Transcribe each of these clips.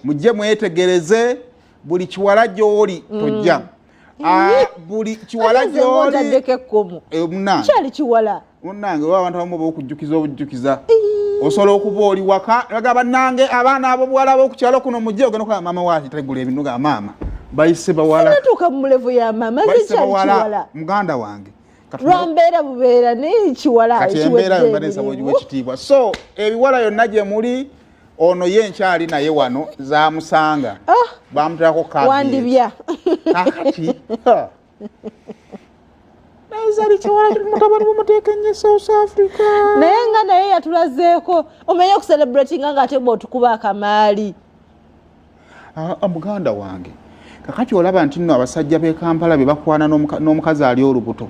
mujje mwetegereze buli kiwala gy'oli tojja buli kiwala gy'oli kyali kiwala munnange abantu abamu b'okujjukiza obujjukiza osobola okuba oli waka bagamba bannange abaana abo buwala b'okukyalo kuno mujje ogenda okulaba maama waati tegula ebinuga maama bayise bawala natuuka mu mulevu ya maama ze kyali kiwala muganda wange lwambeera bubeera naye kiwala kati embeera yo mbanesa bwogiwa ekitiibwa so ebiwala yonna gye muli ono ye nkyali naye wano zamusanga bamutako kaadi wandibya kakati nazali kiwala mutabani bumuteeka nnyo South Africa naye nga naye yatulazeeko omenye okucelebratinga ng'ate bw'otukuba akamaali muganda wange kakati olaba nti nno abasajja b'e Kampala be bakwana n'omukazi ali olubuto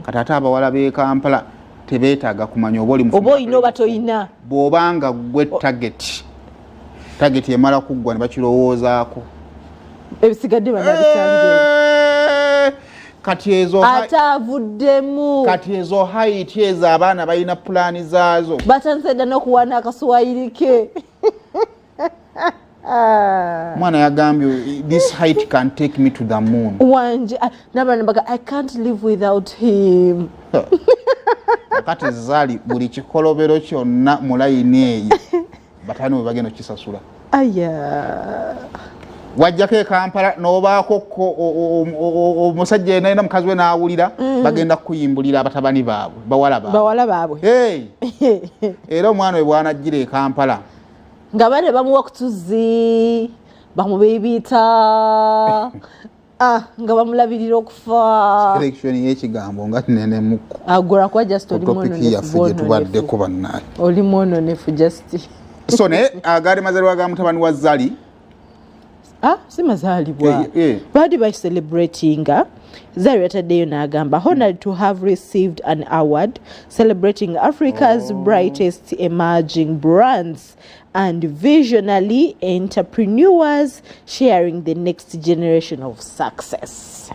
kati ate abawala b'e Kampala tebeetaaga kumanya oba oli oba oyina oba toyina bw'obanga gwe tageti emala kuggwa ne bakirowoozaako ebisigadde banabisange kati ezo ate avuddemu kati ezo haiti ezo abaana balina pulaani zaazo batandise dda n'okuwaana akaswayiri ke mwana yagambye this height can take me to the moon wanje nabanambaga I can't live without him kati zali buli kikolobero kyonna mu layini eyo batani bwe bagenda okisasula wajjako e Kampala n'obaako omusajja yena yena mukazi we n'awulira bagenda kukuyimbulira abatabani baabwe bawala baabwe era omwana we bw'anajjira e Kampala nga bane bamuwa kutuzi bamubeebiita nga bamulabirira okufa selection y'ekigambo nga nene muko agora kwa just oli mwononefu just so ne agari mazalibwa ga mutabani wa Zali si mazalibwa badi by celebrating Zari yataddeyo n'agamba honored to have received an award celebrating Africa's brightest emerging brands and visionary entrepreneurs sharing the next generation of success.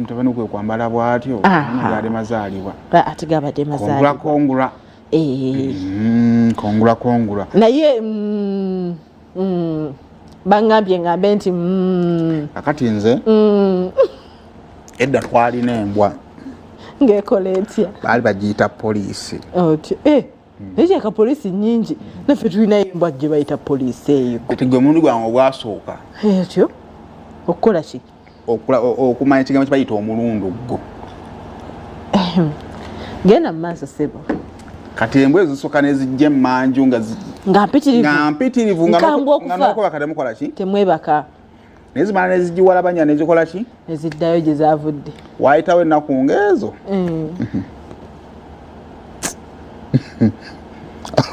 Mtabani kwe kwambala bwatyo ngade mazalibwa ati gabadde mazalibwa kongula kongula naye bangambye ngambe nti akati nze edda twalina embwa ng'ekola etya baali bagiyita poliisi naye ka poliisi nnyingi naffe tulinayo embwa gye bayita poliisi eyo kati gwe omundi gwange ogwasooka etyo okukola ki okumanya ekigambo kye bayita omulunduggo genda mu maaso sebo kati embwa ezisooka nezijja emmanju nga mpitirivu nga nokuba katemukola ki temwebaka nezimala nezigiwalabanya nezikola ki neziddayo gye zaavudde waayitawo ennaku ng'ezo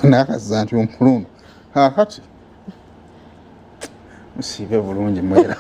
nakazza nti omulundu akati musiibe bulungi mwera